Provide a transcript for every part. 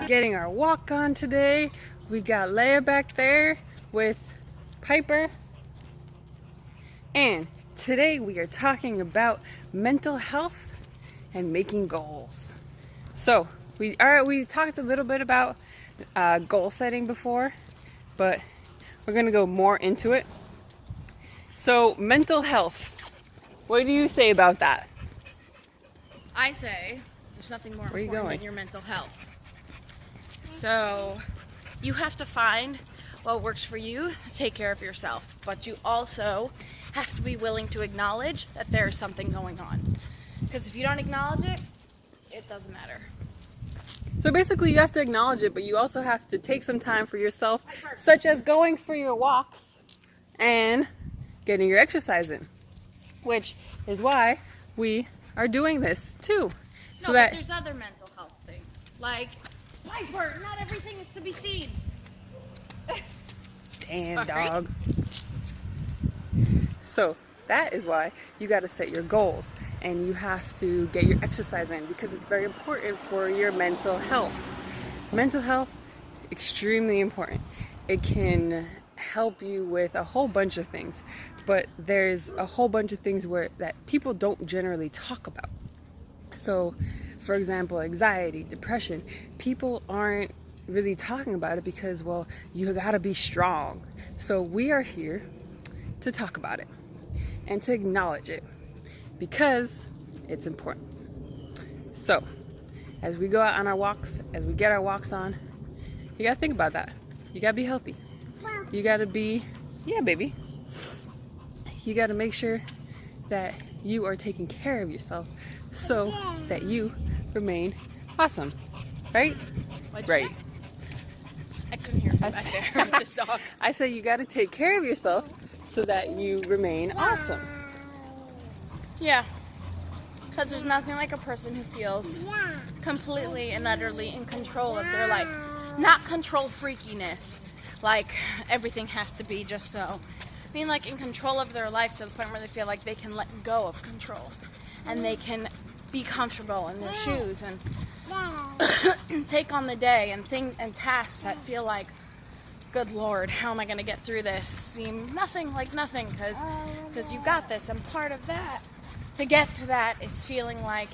getting our walk on today. We got Leia back there with Piper. And today we are talking about mental health and making goals. So we talked a little bit about goal setting before, but we're gonna go more into it. So mental health, what do you say about that? I say there's nothing more important than your mental health. So you have to find what works for you to take care of yourself, but you also have to be willing to acknowledge that there's something going on. Because if you don't acknowledge it, it doesn't matter. So basically you have to acknowledge it, but you also have to take some time for yourself, such as going for your walks and getting your exercise in, which is why we are doing this too. So but there's other mental health things, like Piper, not everything is to be seen. Damn dog. So that is why you got to set your goals and you have to get your exercise in, because it's very important for your mental health. Mental health, extremely important. It can help you with a whole bunch of things, but there's a whole bunch of things that people don't generally talk about. So for example, anxiety, depression, people aren't really talking about it because, well, you gotta be strong. So we are here to talk about it and to acknowledge it because it's important. So as we go out on our walks, as we get our walks on, you gotta think about that. You gotta be healthy. You gotta be, yeah, baby. You gotta make sure that you are taking care of yourself so that you remain awesome, right? Right. I couldn't hear from back there with this dog. I said you gotta take care of yourself so that you remain awesome. Yeah, because there's nothing like a person who feels completely and utterly in control of their life. Not control freakiness, like everything has to be just so. I mean, like in control of their life to the point where they feel like they can let go of control and they can be comfortable in their shoes and take on the day and things and tasks that feel like, good Lord, how am I going to get through this? Seem nothing like nothing because you got this. And part of that, to get to that, is feeling like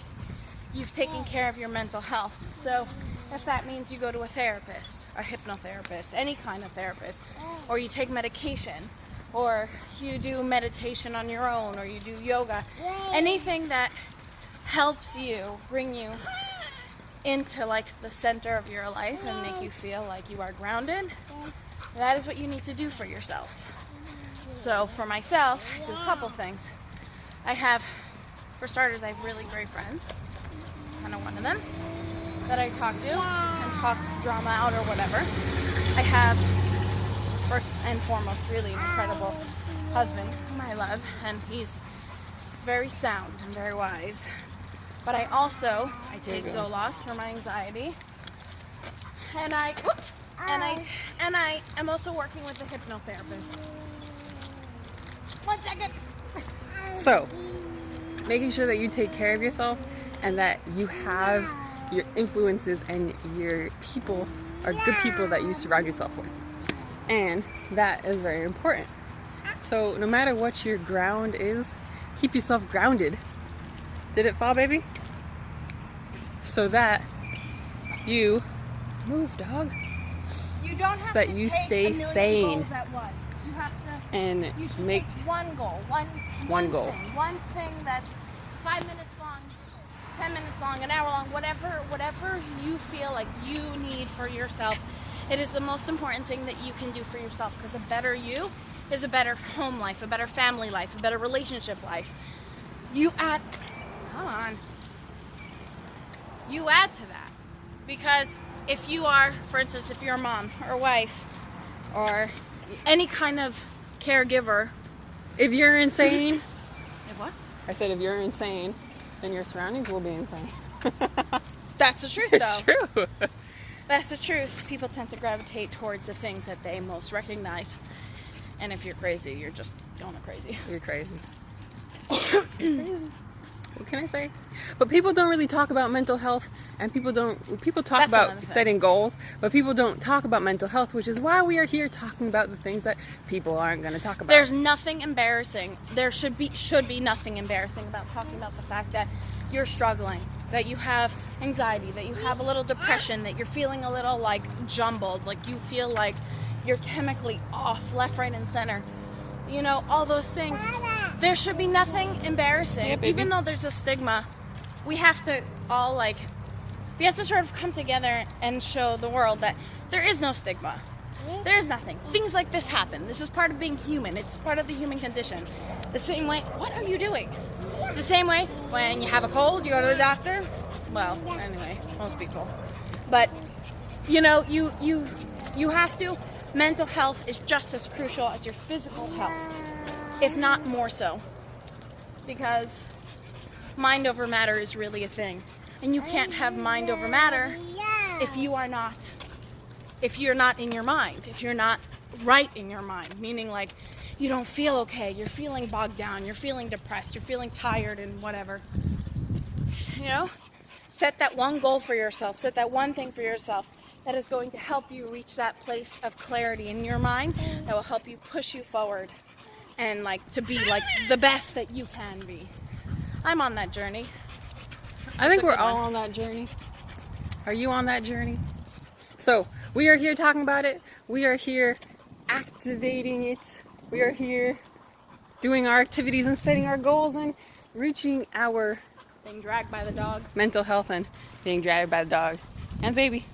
you've taken care of your mental health. So if that means you go to a therapist, a hypnotherapist, any kind of therapist, or you take medication, or you do meditation on your own, or you do yoga, anything that helps you bring you into like the center of your life and make you feel like you are grounded, that is what you need to do for yourself. So for myself, I do a couple things. For starters, I have really great friends. It's kind of one of them that I talk to and talk drama out or whatever. I have, first and foremost, really an incredible husband whom I love, and he's very sound and very wise. But I take Zoloft for my anxiety, and I am also working with a hypnotherapist. 1 second. So making sure that you take care of yourself and that you have your influences and your people are good people that you surround yourself with, and that is very important. So no matter what your ground is, keep yourself grounded. Did it fall, baby? So that you move, dog. You don't have so that to you take stay a million sane goals at once. You have to. And you should make take one goal, one goal. one thing that's 5 minutes long, 10 minutes long, an hour long, whatever you feel like you need for yourself. It is the most important thing that you can do for yourself, because a better you is a better home life, a better family life, a better relationship life. You add to that, because if you are, for instance, if you're a mom or wife or any kind of caregiver, if you're insane, if what? I said if you're insane, then your surroundings will be insane. That's the truth, It's though. true. That's the truth. People tend to gravitate towards the things that they most recognize. And if you're crazy, you're just going crazy. You're crazy. Crazy. What can I say? But people don't really talk about mental health, and people talk That's about another thing. setting goals, but people don't talk about mental health, which is why we are here talking about the things that people aren't going to talk about. There's nothing embarrassing. There should be nothing embarrassing about talking about the fact that you're struggling, that you have anxiety, that you have a little depression, that you're feeling a little like jumbled, like you feel like you're chemically off left, right, and center. You know, all those things. There should be nothing embarrassing. Yeah, baby. Even though there's a stigma, we have to all we have to sort of come together and show the world that there is no stigma. There is nothing. Things like this happen. This is part of being human. It's part of the human condition. The same way, what are you doing? The same way, when you have a cold, you go to the doctor. Well, anyway, most people. But, you know, you have to. Mental health is just as crucial as your physical health, if not more so. Because mind over matter is really a thing. And you can't have mind over matter if you're not in your mind, if you're not right in your mind, meaning like you don't feel okay, you're feeling bogged down, you're feeling depressed, you're feeling tired and whatever. You know, set that one goal for yourself, set that one thing for yourself that is going to help you reach that place of clarity in your mind, that will help you push you forward and like to be like the best that you can be. I'm on that journey. I think we're all on that journey. Are you on that journey? So we are here talking about it. We are here activating it. We are here doing our activities and setting our goals and reaching our Being dragged by the dog. mental health and being dragged by the dog and the baby.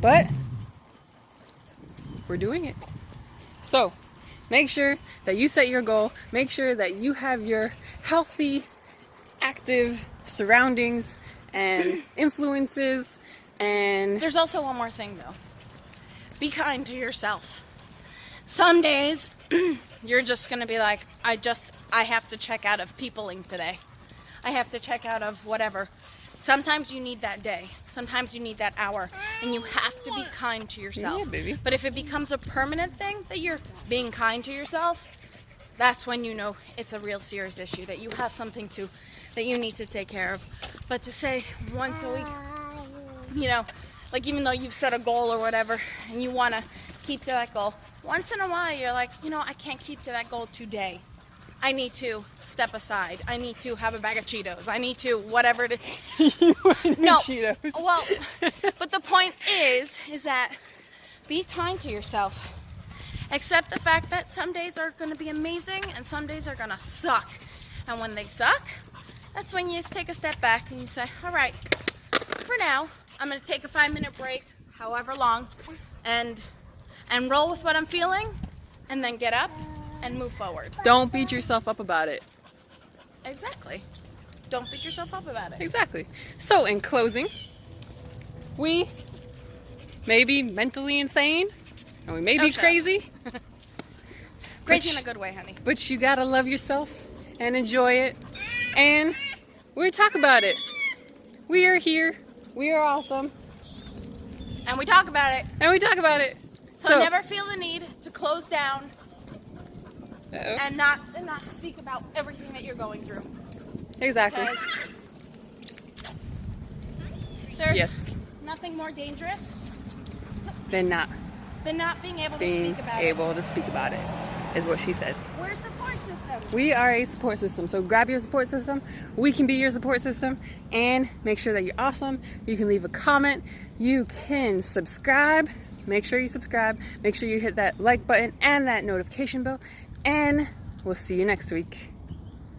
But we're doing it. So make sure that you set your goal. Make sure that you have your healthy, active surroundings and influences. And There's also one more thing though. Be kind to yourself. Some days you're just gonna be like, I have to check out of peopling today. I have to check out of whatever. Sometimes you need that day. Sometimes you need that hour. And you have to be kind to yourself. Yeah, baby. But if it becomes a permanent thing that you're being kind to yourself, that's when you know it's a real serious issue, that you have something that you need to take care of. But to say once a week, you know, like even though you've set a goal or whatever and you want to keep to that goal, once in a while you're like, you know, I can't keep to that goal today. I need to step aside. I need to have a bag of Cheetos. I need to whatever it is. No. Cheetos. Well, but the point is that be kind to yourself. Accept the fact that some days are going to be amazing and some days are going to suck. And when they suck, that's when you just take a step back and you say, all right, for now, I'm going to take a 5-minute break, however long, and roll with what I'm feeling, and then get up and move forward. Don't beat yourself up about it. Exactly. Don't beat yourself up about it. Exactly. So in closing, we may be mentally insane and we may be shut up. crazy. Crazy in a good way, honey. But you gotta love yourself and enjoy it. And we talk about it. We are here. We are awesome. And we talk about it. And we talk about it. So never feel the need to close down Uh-oh. and not speak about everything that you're going through. Exactly. Because there's Yes. nothing more dangerous Then not than not being able to being speak about able to speak about it, is what she said. it. We're a support system. We are a support system. So grab your support system. We can be your support system. And make sure that you're awesome. You can leave a comment. You can subscribe. Make sure you subscribe. Make sure you hit that like button and that notification bell. And we'll see you next week.